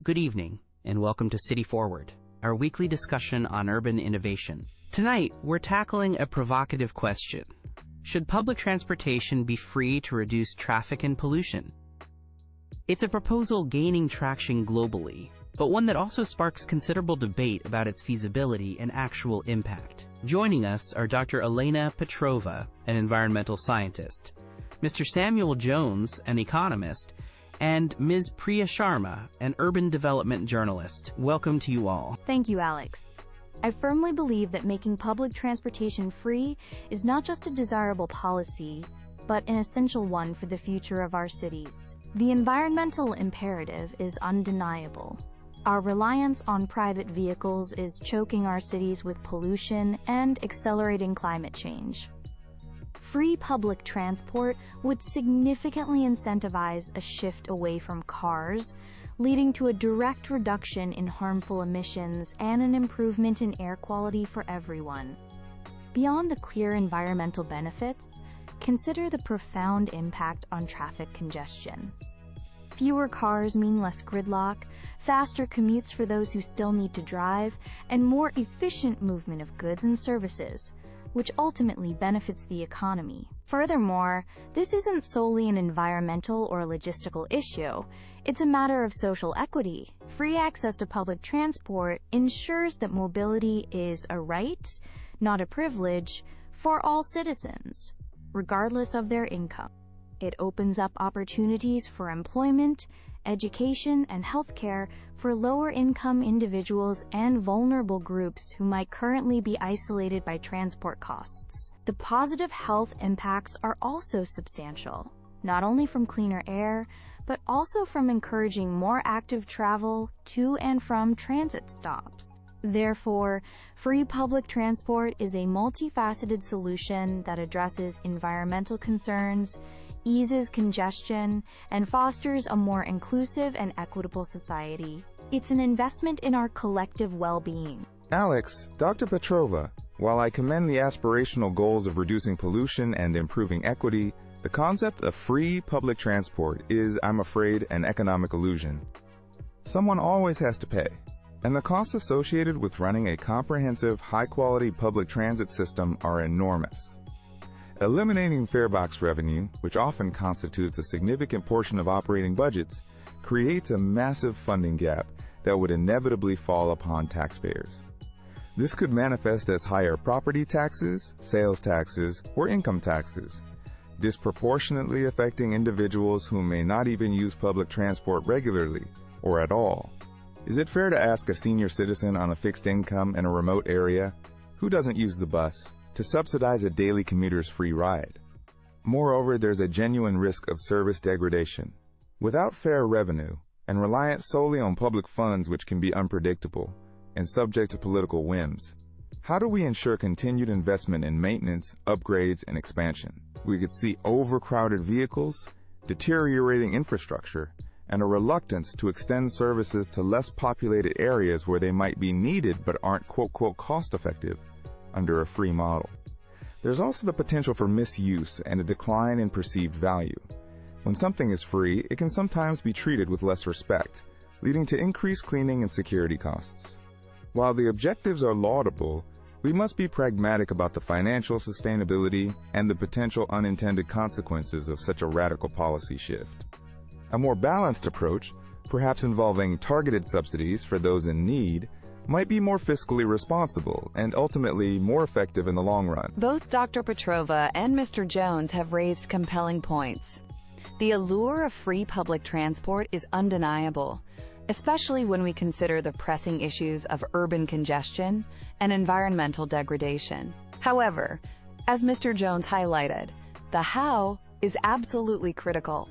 Good evening, and welcome to City Forward, our weekly discussion on urban innovation. Tonight, we're tackling a provocative question. Should public transportation be free to reduce traffic and pollution? It's a proposal gaining traction globally, but one that also sparks considerable debate about its feasibility and actual impact. Joining us are Dr. Elena Petrova, an environmental scientist, Mr. Samuel Jones, an economist, and Ms. Priya Sharma, an urban development journalist. Welcome to you all. Thank you, Alex. I firmly believe that making public transportation free is not just a desirable policy, but an essential one for the future of our cities. The environmental imperative is undeniable. Our reliance on private vehicles is choking our cities with pollution and accelerating climate change. Free public transport would significantly incentivize a shift away from cars, leading to a direct reduction in harmful emissions and an improvement in air quality for everyone. Beyond the clear environmental benefits, consider the profound impact on traffic congestion. Fewer cars mean less gridlock, faster commutes for those who still need to drive, and more efficient movement of goods and services, which ultimately benefits the economy. Furthermore, this isn't solely an environmental or logistical issue. It's a matter of social equity. Free access to public transport ensures that mobility is a right, not a privilege, for all citizens, regardless of their income. It opens up opportunities for employment, education, and healthcare for lower-income individuals and vulnerable groups who might currently be isolated by transport costs. The positive health impacts are also substantial, not only from cleaner air, but also from encouraging more active travel to and from transit stops. Therefore, free public transport is a multifaceted solution that addresses environmental concerns, eases congestion, and fosters a more inclusive and equitable society. It's an investment in our collective well-being. Alex, Dr. Petrova, while I commend the aspirational goals of reducing pollution and improving equity, the concept of free public transport is, I'm afraid, an economic illusion. Someone always has to pay, and the costs associated with running a comprehensive, high-quality public transit system are enormous. Eliminating farebox revenue, which often constitutes a significant portion of operating budgets, creates a massive funding gap that would inevitably fall upon taxpayers. This could manifest as higher property taxes, sales taxes, or income taxes, disproportionately affecting individuals who may not even use public transport regularly or at all. Is it fair to ask a senior citizen on a fixed income in a remote area who doesn't use the bus to subsidize a daily commuter's free ride? Moreover, there's a genuine risk of service degradation. Without fair revenue, and reliant solely on public funds which can be unpredictable and subject to political whims, how do we ensure continued investment in maintenance, upgrades, and expansion? We could see overcrowded vehicles, deteriorating infrastructure, and a reluctance to extend services to less populated areas where they might be needed but aren't quote-unquote cost-effective under a free model. There's also the potential for misuse and a decline in perceived value. When something is free, it can sometimes be treated with less respect, leading to increased cleaning and security costs. While the objectives are laudable, we must be pragmatic about the financial sustainability and the potential unintended consequences of such a radical policy shift. A more balanced approach, perhaps involving targeted subsidies for those in need, might be more fiscally responsible and ultimately more effective in the long run. Both Dr. Petrova and Mr. Jones have raised compelling points. The allure of free public transport is undeniable, especially when we consider the pressing issues of urban congestion and environmental degradation. However, as Mr. Jones highlighted, the how is absolutely critical.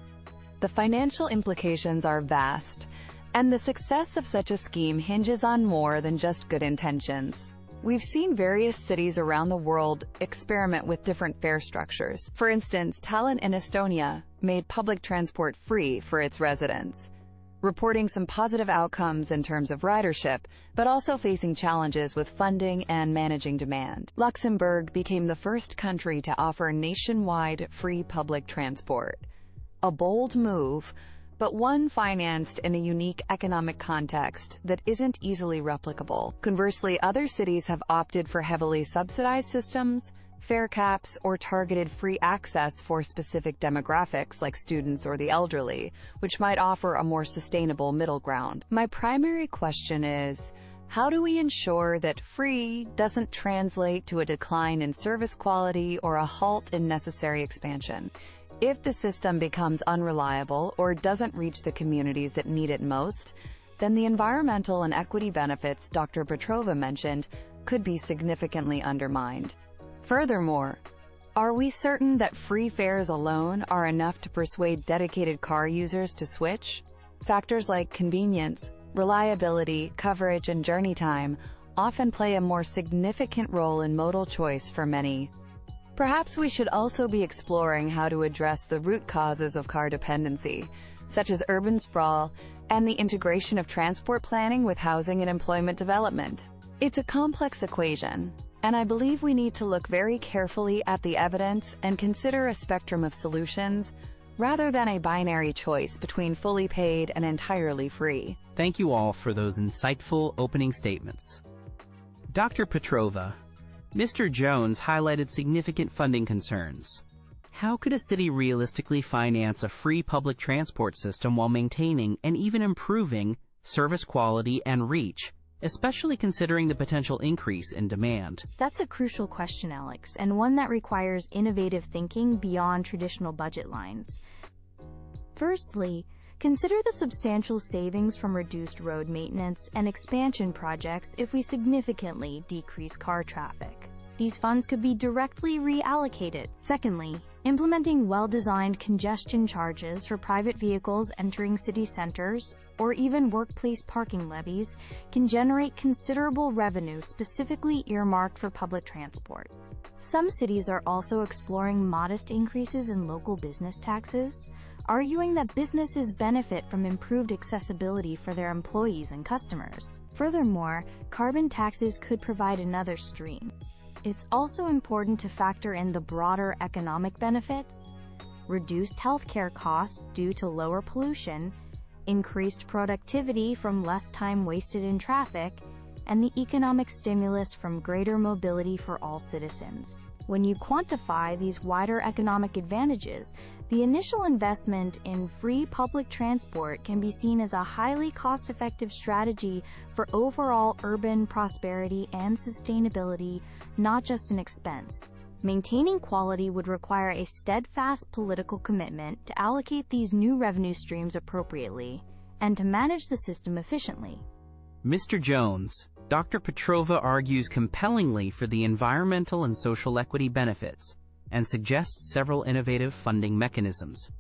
The financial implications are vast, and the success of such a scheme hinges on more than just good intentions. We've seen various cities around the world experiment with different fare structures. For instance, Tallinn in Estonia made public transport free for its residents, reporting some positive outcomes in terms of ridership, but also facing challenges with funding and managing demand. Luxembourg became the first country to offer nationwide free public transport, a bold move, but one financed in a unique economic context that isn't easily replicable. Conversely, other cities have opted for heavily subsidized systems, fare caps, or targeted free access for specific demographics like students or the elderly, which might offer a more sustainable middle ground. My primary question is, how do we ensure that free doesn't translate to a decline in service quality or a halt in necessary expansion? If the system becomes unreliable or doesn't reach the communities that need it most, then the environmental and equity benefits Dr. Petrova mentioned could be significantly undermined. Furthermore, are we certain that free fares alone are enough to persuade dedicated car users to switch? Factors like convenience, reliability, coverage, and journey time often play a more significant role in modal choice for many. Perhaps we should also be exploring how to address the root causes of car dependency, such as urban sprawl and the integration of transport planning with housing and employment development. It's a complex equation, and I believe we need to look very carefully at the evidence and consider a spectrum of solutions rather than a binary choice between fully paid and entirely free. Thank you all for those insightful opening statements. Dr. Petrova, Mr. Jones highlighted significant funding concerns. How could a city realistically finance a free public transport system while maintaining and even improving service quality and reach, especially considering the potential increase in demand? That's a crucial question, Alex, and one that requires innovative thinking beyond traditional budget lines. Firstly, consider the substantial savings from reduced road maintenance and expansion projects if we significantly decrease car traffic. These funds could be directly reallocated. Secondly, implementing well-designed congestion charges for private vehicles entering city centers or even workplace parking levies can generate considerable revenue specifically earmarked for public transport. Some cities are also exploring modest increases in local business taxes, arguing that businesses benefit from improved accessibility for their employees and customers. Furthermore, carbon taxes could provide another stream. It's also important to factor in the broader economic benefits: reduced healthcare costs due to lower pollution, increased productivity from less time wasted in traffic, and the economic stimulus from greater mobility for all citizens. When you quantify these wider economic advantages, the initial investment in free public transport can be seen as a highly cost-effective strategy for overall urban prosperity and sustainability, not just an expense. Maintaining quality would require a steadfast political commitment to allocate these new revenue streams appropriately and to manage the system efficiently. Mr. Jones, Dr. Petrova argues compellingly for the environmental and social equity benefits and suggests several innovative funding mechanisms.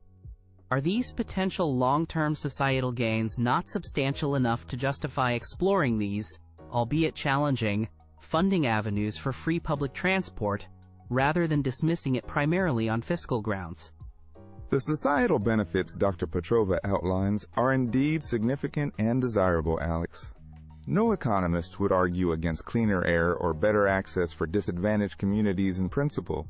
Are these potential long-term societal gains not substantial enough to justify exploring these, albeit challenging, funding avenues for free public transport rather than dismissing it primarily on fiscal grounds? The societal benefits Dr. Petrova outlines are indeed significant and desirable, Alex. No economist would argue against cleaner air or better access for disadvantaged communities in principle.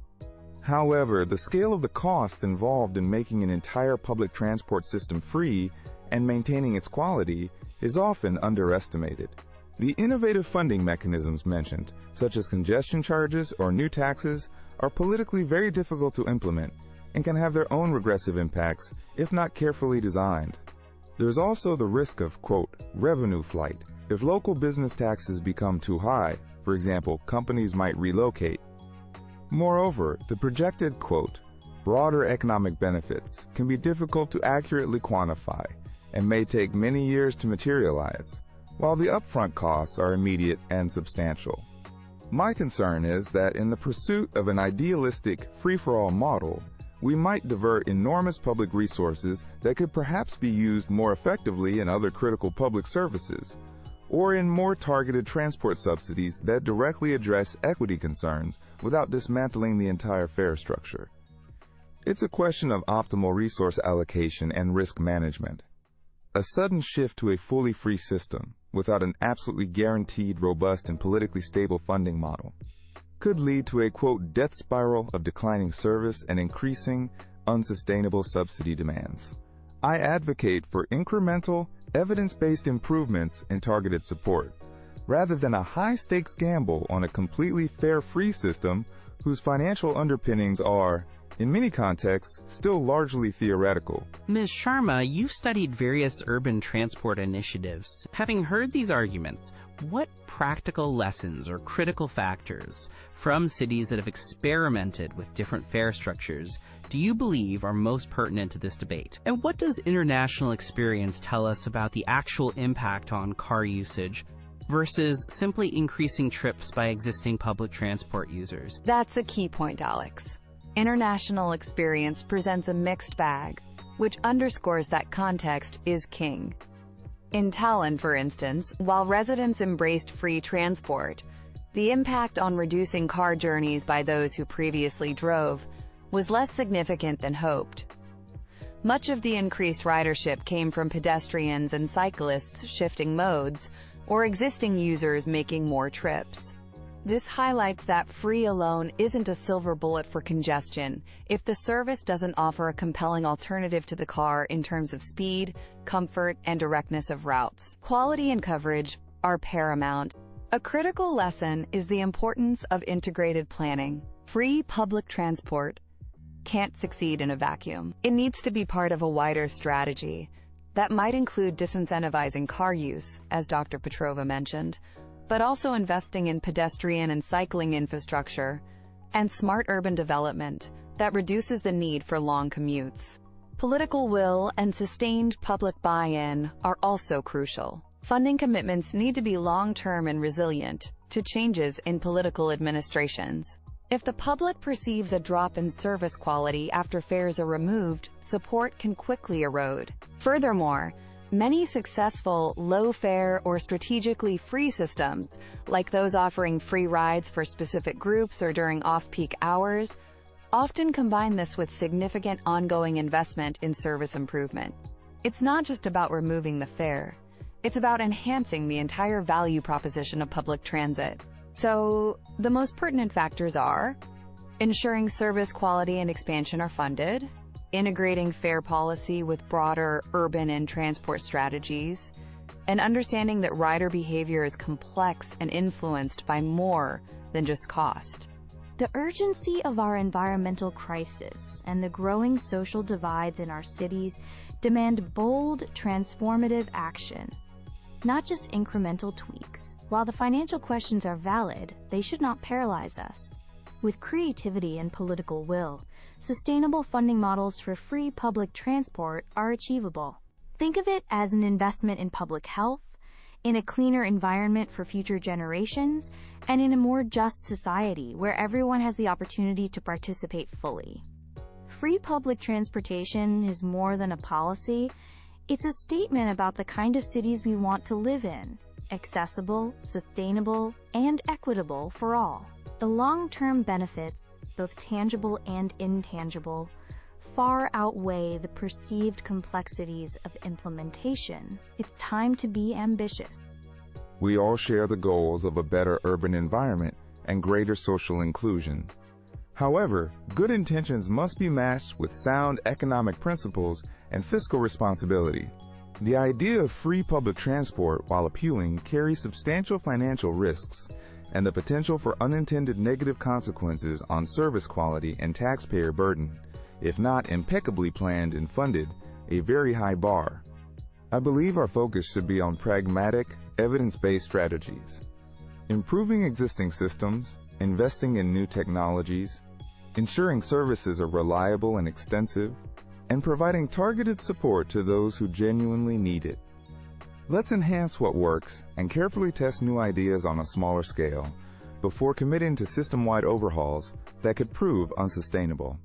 However, the scale of the costs involved in making an entire public transport system free and maintaining its quality is often underestimated. The innovative funding mechanisms mentioned, such as congestion charges or new taxes, are politically very difficult to implement and can have their own regressive impacts if not carefully designed. There's also the risk of, quote, revenue flight. If local business taxes become too high, for example, companies might relocate. Moreover, the projected, quote, broader economic benefits can be difficult to accurately quantify and may take many years to materialize, while the upfront costs are immediate and substantial. My concern is that in the pursuit of an idealistic free-for-all model, we might divert enormous public resources that could perhaps be used more effectively in other critical public services, or in more targeted transport subsidies that directly address equity concerns without dismantling the entire fare structure. It's a question of optimal resource allocation and risk management. A sudden shift to a fully free system, without an absolutely guaranteed, robust, and politically stable funding model, could lead to a, quote, death spiral of declining service and increasing, unsustainable subsidy demands. I advocate for incremental, evidence-based improvements and targeted support, rather than a high-stakes gamble on a completely fare-free system whose financial underpinnings are, in many contexts, still largely theoretical. Ms. Sharma, you've studied various urban transport initiatives. Having heard these arguments, what practical lessons or critical factors from cities that have experimented with different fare structures do you believe are most pertinent to this debate? And what does international experience tell us about the actual impact on car usage versus simply increasing trips by existing public transport users? That's a key point, Alex. International experience presents a mixed bag, which underscores that context is king. In Tallinn, for instance, while residents embraced free transport, the impact on reducing car journeys by those who previously drove was less significant than hoped. Much of the increased ridership came from pedestrians and cyclists shifting modes, or existing users making more trips. This highlights that free alone isn't a silver bullet for congestion if the service doesn't offer a compelling alternative to the car in terms of speed, comfort, and directness of routes. Quality and coverage are paramount. A critical lesson is the importance of integrated planning. Free public transport can't succeed in a vacuum. It needs to be part of a wider strategy that might include disincentivizing car use, as Dr. Petrova mentioned, but also investing in pedestrian and cycling infrastructure and smart urban development that reduces the need for long commutes. Political will and sustained public buy-in are also crucial. Funding commitments need to be long-term and resilient to changes in political administrations. If the public perceives a drop in service quality after fares are removed, support can quickly erode. Furthermore, many successful low-fare or strategically free systems, like those offering free rides for specific groups or during off-peak hours, often combine this with significant ongoing investment in service improvement. It's not just about removing the fare. It's about enhancing the entire value proposition of public transit. So, the most pertinent factors are ensuring service quality and expansion are funded, integrating fare policy with broader urban and transport strategies, and understanding that rider behavior is complex and influenced by more than just cost. The urgency of our environmental crisis and the growing social divides in our cities demand bold, transformative action, not just incremental tweaks. While the financial questions are valid, they should not paralyze us. With creativity and political will, sustainable funding models for free public transport are achievable. Think of it as an investment in public health, in a cleaner environment for future generations, and in a more just society where everyone has the opportunity to participate fully. Free public transportation is more than a policy. It's a statement about the kind of cities we want to live in: accessible, sustainable, and equitable for all. The long-term benefits, both tangible and intangible, far outweigh the perceived complexities of implementation. It's time to be ambitious. We all share the goals of a better urban environment and greater social inclusion. However, good intentions must be matched with sound economic principles and fiscal responsibility. The idea of free public transport, while appealing, carries substantial financial risks and the potential for unintended negative consequences on service quality and taxpayer burden, if not impeccably planned and funded, a very high bar. I believe our focus should be on pragmatic, evidence-based strategies. Improving existing systems, investing in new technologies, ensuring services are reliable and extensive, and providing targeted support to those who genuinely need it. Let's enhance what works and carefully test new ideas on a smaller scale before committing to system-wide overhauls that could prove unsustainable.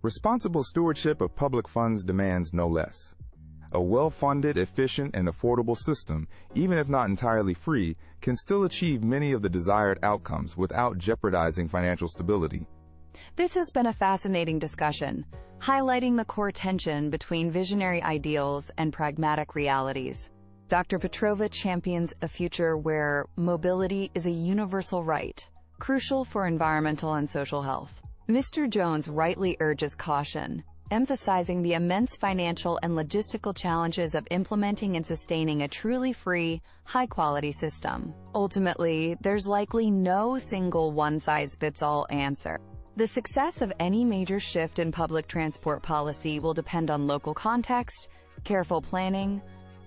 Responsible stewardship of public funds demands no less. A well-funded, efficient, and affordable system, even if not entirely free, can still achieve many of the desired outcomes without jeopardizing financial stability. This has been a fascinating discussion, highlighting the core tension between visionary ideals and pragmatic realities. Dr. Petrova champions a future where mobility is a universal right, crucial for environmental and social health. Mr. Jones rightly urges caution. emphasizing the immense financial and logistical challenges of implementing and sustaining a truly free, high-quality system. Ultimately, there's likely no single one-size-fits-all answer. The success of any major shift in public transport policy will depend on local context, careful planning,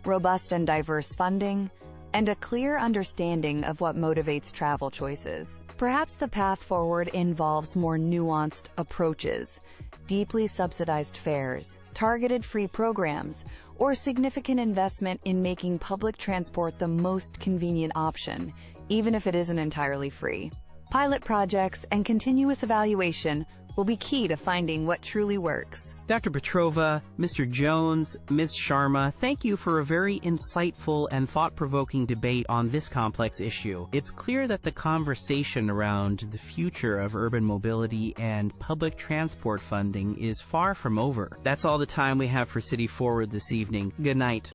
robust and diverse funding, and a clear understanding of what motivates travel choices. Perhaps the path forward involves more nuanced approaches, deeply subsidized fares, targeted free programs, or significant investment in making public transport the most convenient option, even if it isn't entirely free. Pilot projects and continuous evaluation will be key to finding what truly works. Dr. Petrova, Mr. Jones, Ms. Sharma, thank you for a very insightful and thought-provoking debate on this complex issue. It's clear that the conversation around the future of urban mobility and public transport funding is far from over. That's all the time we have for City Forward this evening. Good night.